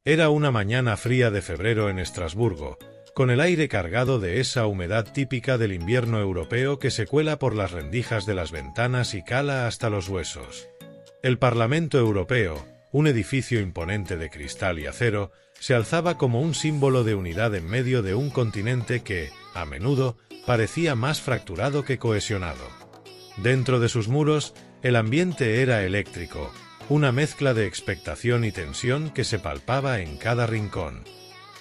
Era una mañana fría de febrero en Estrasburgo, con el aire cargado de esa humedad típica del invierno europeo que se cuela por las rendijas de las ventanas y cala hasta los huesos. El Parlamento Europeo, un edificio imponente de cristal y acero, se alzaba como un símbolo de unidad en medio de un continente que, a menudo, parecía más fracturado que cohesionado. Dentro de sus muros, el ambiente era eléctrico, una mezcla de expectación y tensión que se palpaba en cada rincón.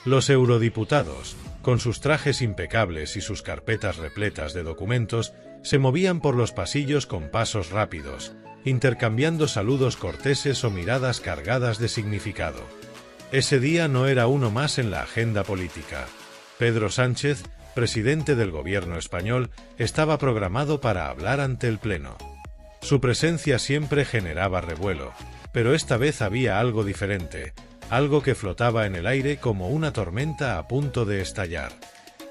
Los eurodiputados, con sus trajes impecables y sus carpetas repletas de documentos, se movían por los pasillos con pasos rápidos, intercambiando saludos corteses o miradas cargadas de significado. Ese día no era uno más en la agenda política. Pedro Sánchez, presidente del gobierno español, estaba programado para hablar ante el Pleno. Su presencia siempre generaba revuelo, pero esta vez había algo diferente, algo que flotaba en el aire como una tormenta a punto de estallar.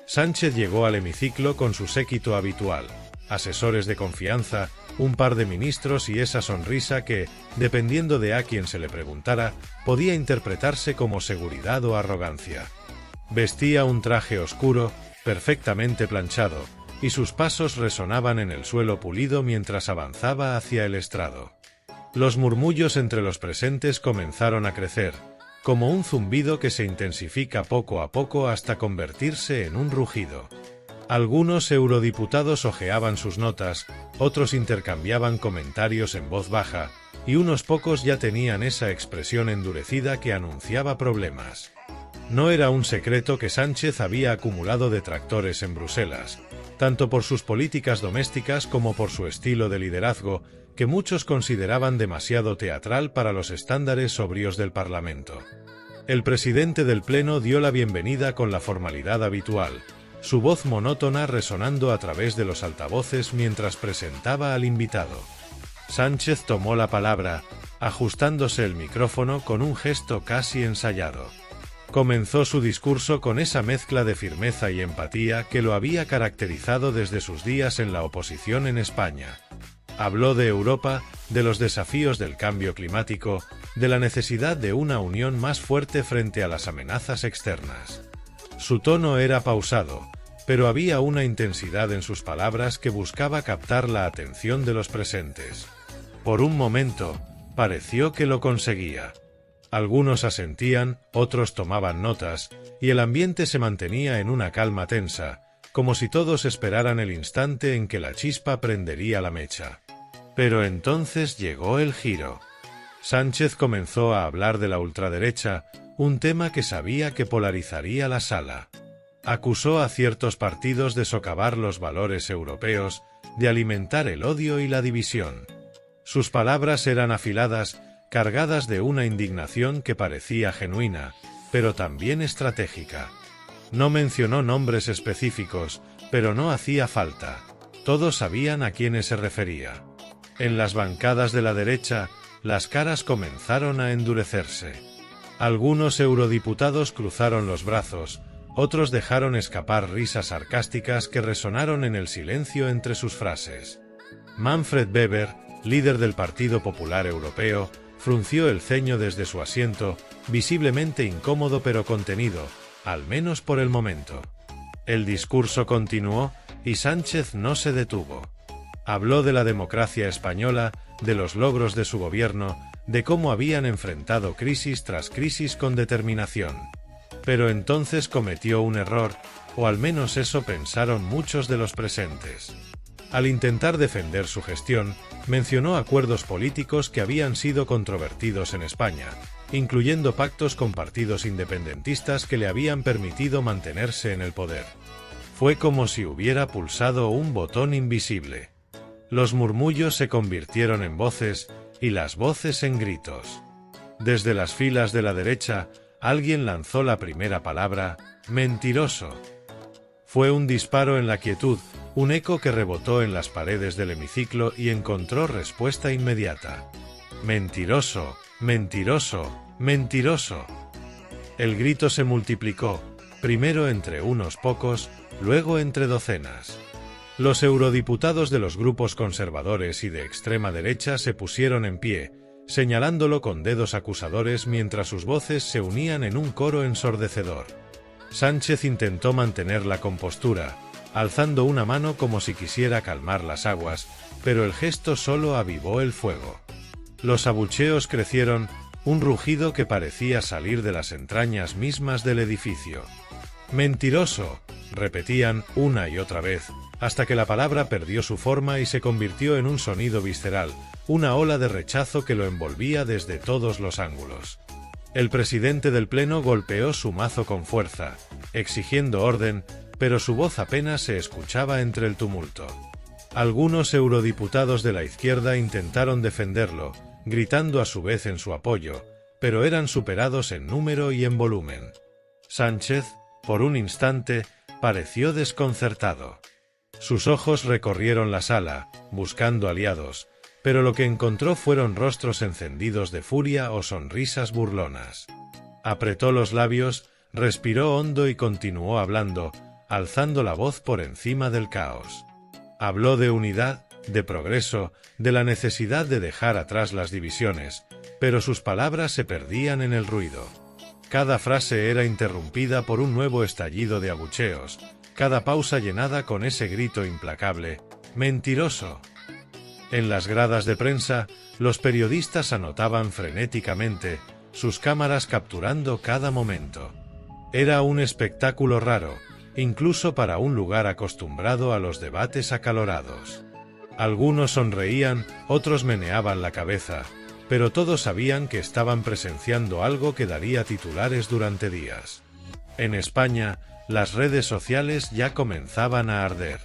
Sánchez llegó al hemiciclo con su séquito habitual, asesores de confianza, un par de ministros y esa sonrisa que, dependiendo de a quién se le preguntara, podía interpretarse como seguridad o arrogancia. Vestía un traje oscuro, perfectamente planchado, y sus pasos resonaban en el suelo pulido mientras avanzaba hacia el estrado. Los murmullos entre los presentes comenzaron a crecer, como un zumbido que se intensifica poco a poco hasta convertirse en un rugido. Algunos eurodiputados hojeaban sus notas, otros intercambiaban comentarios en voz baja, y unos pocos ya tenían esa expresión endurecida que anunciaba problemas. No era un secreto que Sánchez había acumulado detractores en Bruselas, tanto por sus políticas domésticas como por su estilo de liderazgo, que muchos consideraban demasiado teatral para los estándares sobrios del Parlamento. El presidente del Pleno dio la bienvenida con la formalidad habitual, su voz monótona resonando a través de los altavoces mientras presentaba al invitado. Sánchez tomó la palabra, ajustándose el micrófono con un gesto casi ensayado. Comenzó su discurso con esa mezcla de firmeza y empatía que lo había caracterizado desde sus días en la oposición en España. Habló de Europa, de los desafíos del cambio climático, de la necesidad de una unión más fuerte frente a las amenazas externas. Su tono era pausado, pero había una intensidad en sus palabras que buscaba captar la atención de los presentes. Por un momento, pareció que lo conseguía. Algunos asentían, otros tomaban notas, y el ambiente se mantenía en una calma tensa, como si todos esperaran el instante en que la chispa prendería la mecha. Pero entonces llegó el giro. Sánchez comenzó a hablar de la ultraderecha, un tema que sabía que polarizaría la sala. Acusó a ciertos partidos de socavar los valores europeos, de alimentar el odio y la división. Sus palabras eran afiladas, cargadas de una indignación que parecía genuina, pero también estratégica. No mencionó nombres específicos, pero no hacía falta. Todos sabían a quiénes se refería. En las bancadas de la derecha, las caras comenzaron a endurecerse. Algunos eurodiputados cruzaron los brazos, otros dejaron escapar risas sarcásticas que resonaron en el silencio entre sus frases. Manfred Weber, líder del Partido Popular Europeo, frunció el ceño desde su asiento, visiblemente incómodo pero contenido, al menos por el momento. El discurso continuó, y Sánchez no se detuvo. Habló de la democracia española, de los logros de su gobierno, de cómo habían enfrentado crisis tras crisis con determinación. Pero entonces cometió un error, o al menos eso pensaron muchos de los presentes. Al intentar defender su gestión, mencionó acuerdos políticos que habían sido controvertidos en España, incluyendo pactos con partidos independentistas que le habían permitido mantenerse en el poder. Fue como si hubiera pulsado un botón invisible. Los murmullos se convirtieron en voces, y las voces en gritos. Desde las filas de la derecha, alguien lanzó la primera palabra: mentiroso. Fue un disparo en la quietud, un eco que rebotó en las paredes del hemiciclo y encontró respuesta inmediata. Mentiroso, mentiroso, mentiroso. El grito se multiplicó, primero entre unos pocos, luego entre docenas. Los eurodiputados de los grupos conservadores y de extrema derecha se pusieron en pie, señalándolo con dedos acusadores mientras sus voces se unían en un coro ensordecedor. Sánchez intentó mantener la compostura, alzando una mano como si quisiera calmar las aguas, pero el gesto solo avivó el fuego. Los abucheos crecieron, un rugido que parecía salir de las entrañas mismas del edificio. «¡Mentiroso!», repetían una y otra vez, hasta que la palabra perdió su forma y se convirtió en un sonido visceral, una ola de rechazo que lo envolvía desde todos los ángulos. El presidente del Pleno golpeó su mazo con fuerza, exigiendo orden, pero su voz apenas se escuchaba entre el tumulto. Algunos eurodiputados de la izquierda intentaron defenderlo, gritando a su vez en su apoyo, pero eran superados en número y en volumen. Sánchez, por un instante, pareció desconcertado. Sus ojos recorrieron la sala, buscando aliados, pero lo que encontró fueron rostros encendidos de furia o sonrisas burlonas. Apretó los labios, respiró hondo y continuó hablando, alzando la voz por encima del caos. Habló de unidad, de progreso, de la necesidad de dejar atrás las divisiones, pero sus palabras se perdían en el ruido. Cada frase era interrumpida por un nuevo estallido de abucheos, cada pausa llenada con ese grito implacable: «¡Mentiroso!». En las gradas de prensa, los periodistas anotaban frenéticamente, sus cámaras capturando cada momento. Era un espectáculo raro, incluso para un lugar acostumbrado a los debates acalorados. Algunos sonreían, otros meneaban la cabeza, pero todos sabían que estaban presenciando algo que daría titulares durante días. En España, las redes sociales ya comenzaban a arder.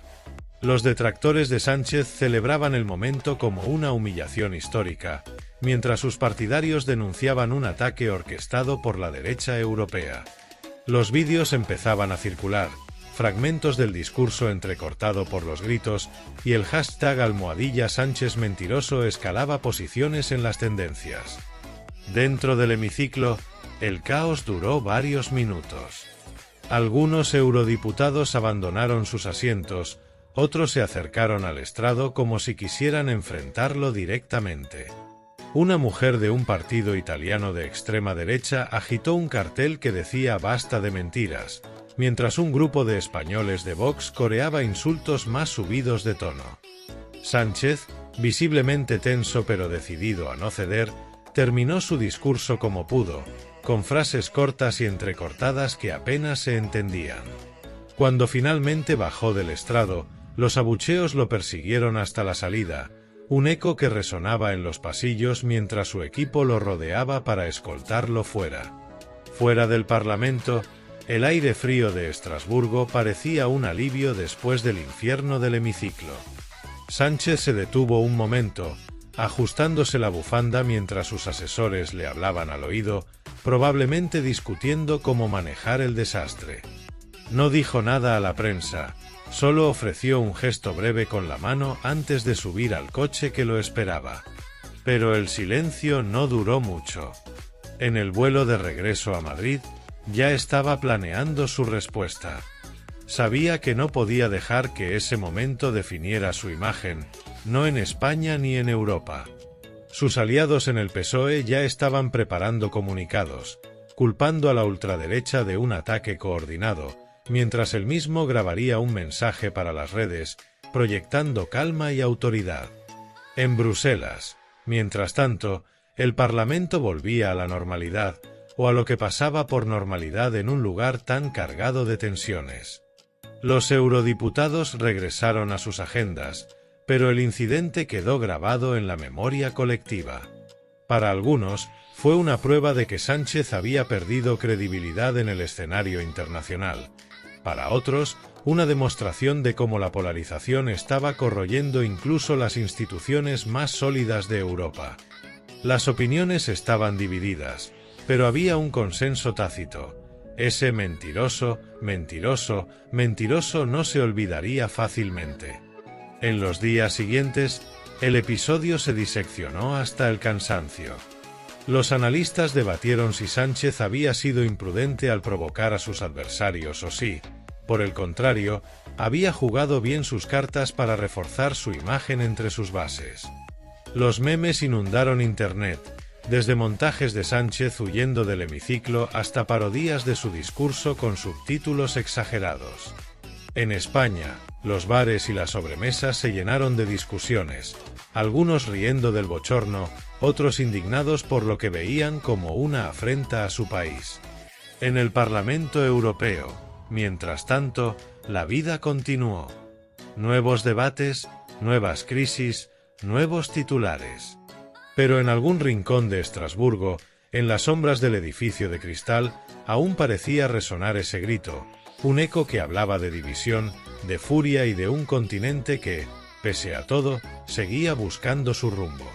Los detractores de Sánchez celebraban el momento como una humillación histórica, mientras sus partidarios denunciaban un ataque orquestado por la derecha europea. Los vídeos empezaban a circular, fragmentos del discurso entrecortado por los gritos, y el hashtag #Sánchez mentiroso escalaba posiciones en las tendencias. Dentro del hemiciclo, el caos duró varios minutos. Algunos eurodiputados abandonaron sus asientos, otros se acercaron al estrado como si quisieran enfrentarlo directamente. Una mujer de un partido italiano de extrema derecha agitó un cartel que decía «Basta de mentiras», mientras un grupo de españoles de Vox coreaba insultos más subidos de tono. Sánchez, visiblemente tenso pero decidido a no ceder, terminó su discurso como pudo, con frases cortas y entrecortadas que apenas se entendían. Cuando finalmente bajó del estrado, los abucheos lo persiguieron hasta la salida, un eco que resonaba en los pasillos mientras su equipo lo rodeaba para escoltarlo fuera. Fuera del Parlamento, el aire frío de Estrasburgo parecía un alivio después del infierno del hemiciclo. Sánchez se detuvo un momento, ajustándose la bufanda mientras sus asesores le hablaban al oído, probablemente discutiendo cómo manejar el desastre. No dijo nada a la prensa, solo ofreció un gesto breve con la mano antes de subir al coche que lo esperaba. Pero el silencio no duró mucho. En el vuelo de regreso a Madrid, ya estaba planeando su respuesta. Sabía que no podía dejar que ese momento definiera su imagen, no en España ni en Europa. Sus aliados en el PSOE ya estaban preparando comunicados, culpando a la ultraderecha de un ataque coordinado, mientras él mismo grabaría un mensaje para las redes, proyectando calma y autoridad. En Bruselas, mientras tanto, el Parlamento volvía a la normalidad, o a lo que pasaba por normalidad en un lugar tan cargado de tensiones. Los eurodiputados regresaron a sus agendas, pero el incidente quedó grabado en la memoria colectiva. Para algunos, fue una prueba de que Sánchez había perdido credibilidad en el escenario internacional. Para otros, una demostración de cómo la polarización estaba corroyendo incluso las instituciones más sólidas de Europa. Las opiniones estaban divididas, pero había un consenso tácito. Ese mentiroso, mentiroso, mentiroso no se olvidaría fácilmente. En los días siguientes, el episodio se diseccionó hasta el cansancio. Los analistas debatieron si Sánchez había sido imprudente al provocar a sus adversarios o si, por el contrario, había jugado bien sus cartas para reforzar su imagen entre sus bases. Los memes inundaron Internet, desde montajes de Sánchez huyendo del hemiciclo hasta parodías de su discurso con subtítulos exagerados. En España, los bares y las sobremesas se llenaron de discusiones, algunos riendo del bochorno, otros indignados por lo que veían como una afrenta a su país. En el Parlamento Europeo, mientras tanto, la vida continuó. Nuevos debates, nuevas crisis, nuevos titulares. Pero en algún rincón de Estrasburgo, en las sombras del edificio de cristal, aún parecía resonar ese grito, un eco que hablaba de división, de furia y de un continente que, pese a todo, seguía buscando su rumbo.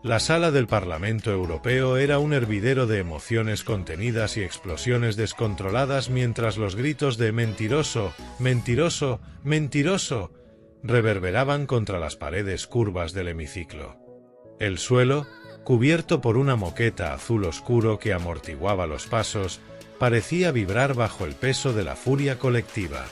La sala del Parlamento Europeo era un hervidero de emociones contenidas y explosiones descontroladas mientras los gritos de «mentiroso, mentiroso, mentiroso» reverberaban contra las paredes curvas del hemiciclo. El suelo, cubierto por una moqueta azul oscuro que amortiguaba los pasos, parecía vibrar bajo el peso de la furia colectiva.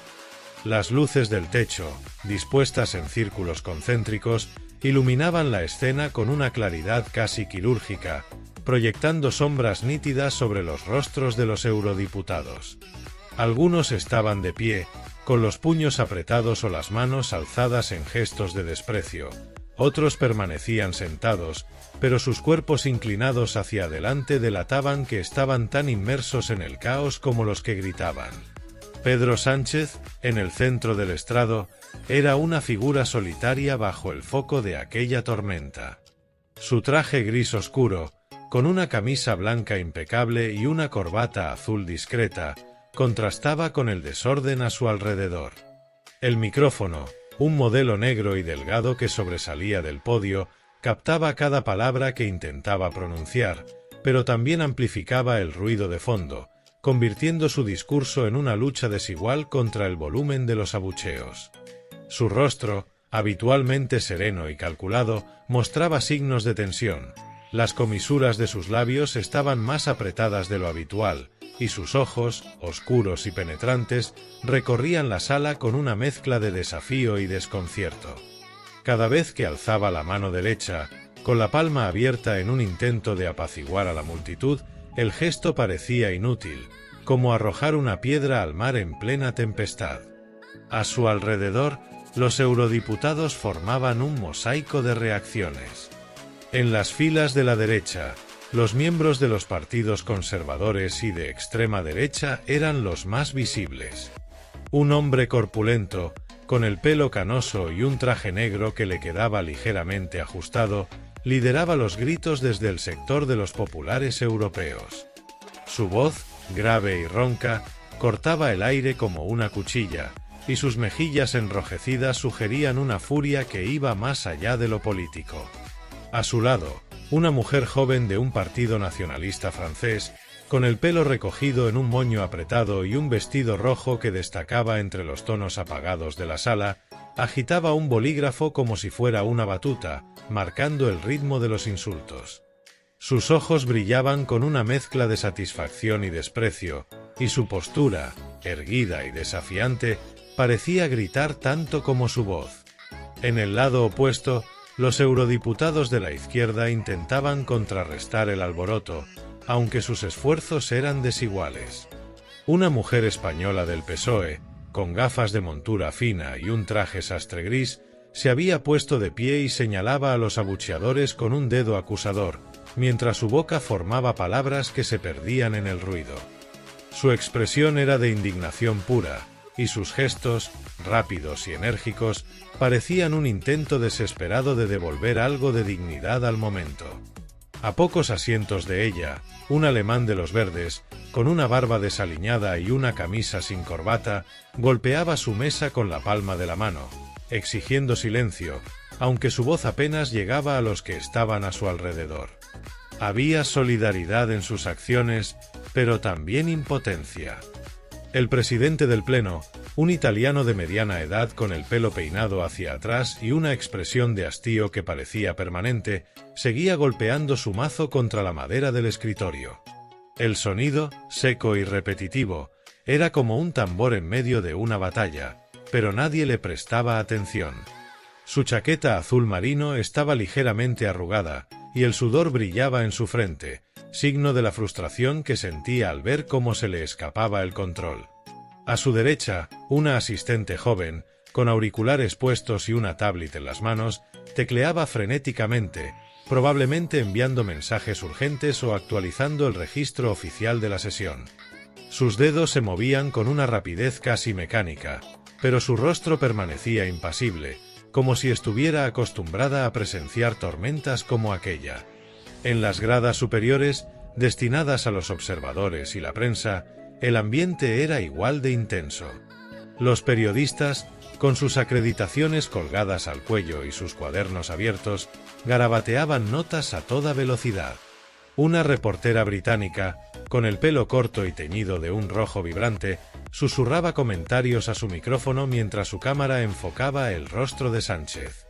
Las luces del techo, dispuestas en círculos concéntricos, iluminaban la escena con una claridad casi quirúrgica, proyectando sombras nítidas sobre los rostros de los eurodiputados. Algunos estaban de pie, con los puños apretados o las manos alzadas en gestos de desprecio. Otros permanecían sentados, pero sus cuerpos inclinados hacia adelante delataban que estaban tan inmersos en el caos como los que gritaban. Pedro Sánchez, en el centro del estrado, era una figura solitaria bajo el foco de aquella tormenta. Su traje gris oscuro, con una camisa blanca impecable y una corbata azul discreta, contrastaba con el desorden a su alrededor. El micrófono, un modelo negro y delgado que sobresalía del podio, captaba cada palabra que intentaba pronunciar, pero también amplificaba el ruido de fondo, convirtiendo su discurso en una lucha desigual contra el volumen de los abucheos. Su rostro, habitualmente sereno y calculado, mostraba signos de tensión. Las comisuras de sus labios estaban más apretadas de lo habitual, y sus ojos, oscuros y penetrantes, recorrían la sala con una mezcla de desafío y desconcierto. Cada vez que alzaba la mano derecha, con la palma abierta en un intento de apaciguar a la multitud, el gesto parecía inútil, como arrojar una piedra al mar en plena tempestad. A su alrededor, los eurodiputados formaban un mosaico de reacciones. En las filas de la derecha, los miembros de los partidos conservadores y de extrema derecha eran los más visibles. Un hombre corpulento, con el pelo canoso y un traje negro que le quedaba ligeramente ajustado, lideraba los gritos desde el sector de los populares europeos. Su voz, grave y ronca, cortaba el aire como una cuchilla, y sus mejillas enrojecidas sugerían una furia que iba más allá de lo político. A su lado, una mujer joven de un partido nacionalista francés, con el pelo recogido en un moño apretado y un vestido rojo que destacaba entre los tonos apagados de la sala, agitaba un bolígrafo como si fuera una batuta, marcando el ritmo de los insultos. Sus ojos brillaban con una mezcla de satisfacción y desprecio, y su postura, erguida y desafiante, parecía gritar tanto como su voz. En el lado opuesto, los eurodiputados de la izquierda intentaban contrarrestar el alboroto, aunque sus esfuerzos eran desiguales. Una mujer española del PSOE, con gafas de montura fina y un traje sastre gris, se había puesto de pie y señalaba a los abucheadores con un dedo acusador, mientras su boca formaba palabras que se perdían en el ruido. Su expresión era de indignación pura, y sus gestos, rápidos y enérgicos, parecían un intento desesperado de devolver algo de dignidad al momento. A pocos asientos de ella, un alemán de los verdes, con una barba desaliñada y una camisa sin corbata, golpeaba su mesa con la palma de la mano, exigiendo silencio, aunque su voz apenas llegaba a los que estaban a su alrededor. Había solidaridad en sus acciones, pero también impotencia. El presidente del Pleno, un italiano de mediana edad con el pelo peinado hacia atrás y una expresión de hastío que parecía permanente, seguía golpeando su mazo contra la madera del escritorio. El sonido, seco y repetitivo, era como un tambor en medio de una batalla, pero nadie le prestaba atención. Su chaqueta azul marino estaba ligeramente arrugada, y el sudor brillaba en su frente, signo de la frustración que sentía al ver cómo se le escapaba el control. A su derecha, una asistente joven, con auriculares puestos y una tablet en las manos, tecleaba frenéticamente, probablemente enviando mensajes urgentes o actualizando el registro oficial de la sesión. Sus dedos se movían con una rapidez casi mecánica, pero su rostro permanecía impasible, como si estuviera acostumbrada a presenciar tormentas como aquella. En las gradas superiores, destinadas a los observadores y la prensa, el ambiente era igual de intenso. Los periodistas, con sus acreditaciones colgadas al cuello y sus cuadernos abiertos, garabateaban notas a toda velocidad. Una reportera británica, con el pelo corto y teñido de un rojo vibrante, susurraba comentarios a su micrófono mientras su cámara enfocaba el rostro de Sánchez.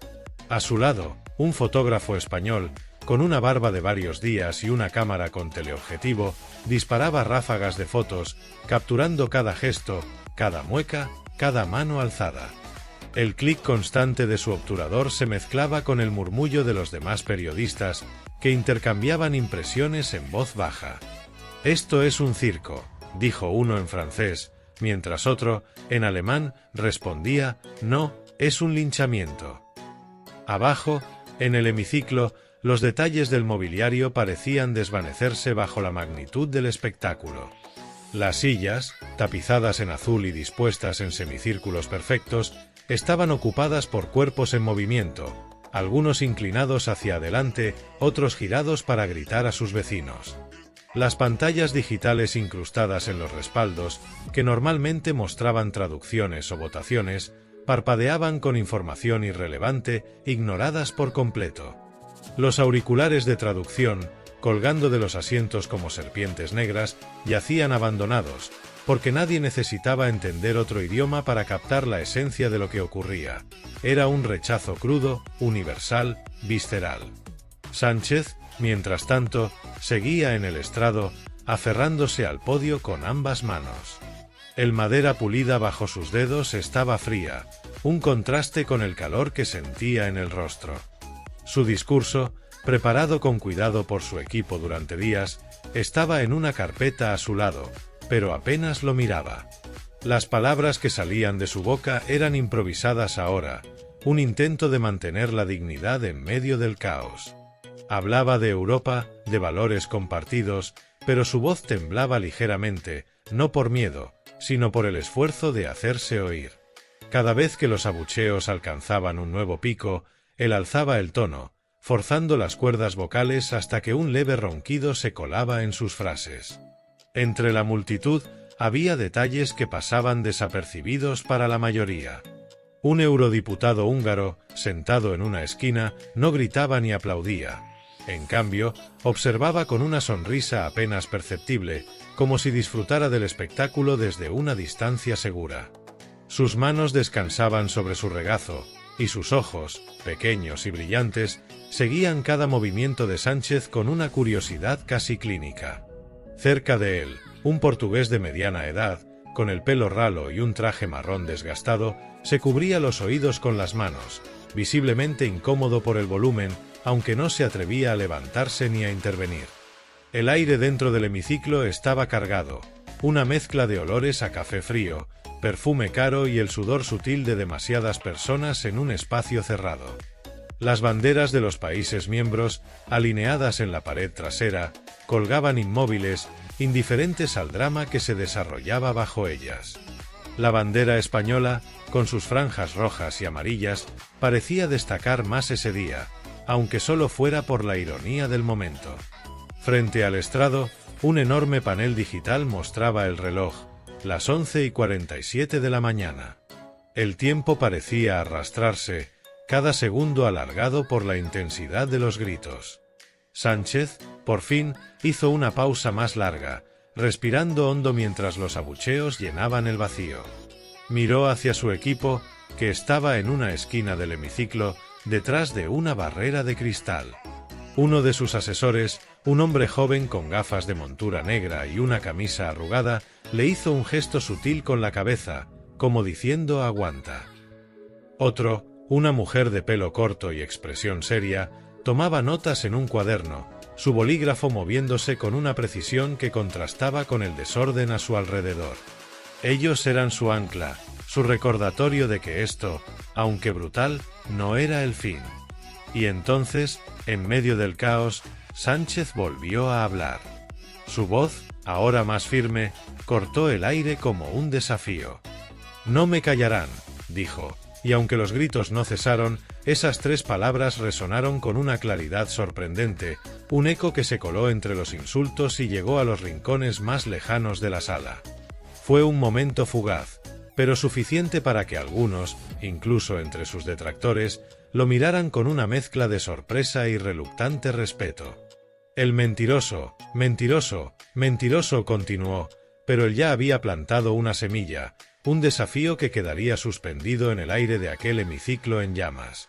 A su lado, un fotógrafo español, con una barba de varios días y una cámara con teleobjetivo, disparaba ráfagas de fotos, capturando cada gesto, cada mueca, cada mano alzada. El clic constante de su obturador se mezclaba con el murmullo de los demás periodistas, que intercambiaban impresiones en voz baja. «Esto es un circo», dijo uno en francés, mientras otro, en alemán, respondía, «No, es un linchamiento». Abajo, en el hemiciclo, los detalles del mobiliario parecían desvanecerse bajo la magnitud del espectáculo. Las sillas, tapizadas en azul y dispuestas en semicírculos perfectos, estaban ocupadas por cuerpos en movimiento, algunos inclinados hacia adelante, otros girados para gritar a sus vecinos. Las pantallas digitales incrustadas en los respaldos, que normalmente mostraban traducciones o votaciones, parpadeaban con información irrelevante, ignoradas por completo. Los auriculares de traducción, colgando de los asientos como serpientes negras, yacían abandonados, porque nadie necesitaba entender otro idioma para captar la esencia de lo que ocurría. Era un rechazo crudo, universal, visceral. Sánchez, mientras tanto, seguía en el estrado, aferrándose al podio con ambas manos. El madera pulida bajo sus dedos estaba fría, un contraste con el calor que sentía en el rostro. Su discurso, preparado con cuidado por su equipo durante días, estaba en una carpeta a su lado, pero apenas lo miraba. Las palabras que salían de su boca eran improvisadas ahora, un intento de mantener la dignidad en medio del caos. Hablaba de Europa, de valores compartidos, pero su voz temblaba ligeramente, no por miedo, sino por el esfuerzo de hacerse oír. Cada vez que los abucheos alcanzaban un nuevo pico, él alzaba el tono, forzando las cuerdas vocales hasta que un leve ronquido se colaba en sus frases. Entre la multitud había detalles que pasaban desapercibidos para la mayoría. Un eurodiputado húngaro, sentado en una esquina, no gritaba ni aplaudía. En cambio, observaba con una sonrisa apenas perceptible, como si disfrutara del espectáculo desde una distancia segura. Sus manos descansaban sobre su regazo, y sus ojos, pequeños y brillantes, seguían cada movimiento de Sánchez con una curiosidad casi clínica. Cerca de él, un portugués de mediana edad, con el pelo ralo y un traje marrón desgastado, se cubría los oídos con las manos, visiblemente incómodo por el volumen, aunque no se atrevía a levantarse ni a intervenir. El aire dentro del hemiciclo estaba cargado, una mezcla de olores a café frío, perfume caro y el sudor sutil de demasiadas personas en un espacio cerrado. Las banderas de los países miembros, alineadas en la pared trasera, colgaban inmóviles, indiferentes al drama que se desarrollaba bajo ellas. La bandera española, con sus franjas rojas y amarillas, parecía destacar más ese día, aunque solo fuera por la ironía del momento. Frente al estrado, un enorme panel digital mostraba el reloj, las 11:47 de la mañana. El tiempo parecía arrastrarse, cada segundo alargado por la intensidad de los gritos. Sánchez, por fin, hizo una pausa más larga, respirando hondo mientras los abucheos llenaban el vacío. Miró hacia su equipo, que estaba en una esquina del hemiciclo, detrás de una barrera de cristal. Uno de sus asesores, un hombre joven con gafas de montura negra y una camisa arrugada, le hizo un gesto sutil con la cabeza, como diciendo «aguanta». Otro, Una mujer de pelo corto y expresión seria tomaba notas en un cuaderno, su bolígrafo moviéndose con una precisión que contrastaba con el desorden a su alrededor. Ellos eran su ancla, su recordatorio de que esto, aunque brutal, no era el fin. Y entonces, en medio del caos, Sánchez volvió a hablar. Su voz, ahora más firme, cortó el aire como un desafío. «No me callarán», dijo, y aunque los gritos no cesaron, esas 3 palabras resonaron con una claridad sorprendente, un eco que se coló entre los insultos y llegó a los rincones más lejanos de la sala. Fue un momento fugaz, pero suficiente para que algunos, incluso entre sus detractores, lo miraran con una mezcla de sorpresa y reluctante respeto. «El mentiroso, mentiroso, mentiroso», continuó, pero él ya había plantado una semilla, un desafío que quedaría suspendido en el aire de aquel hemiciclo en llamas.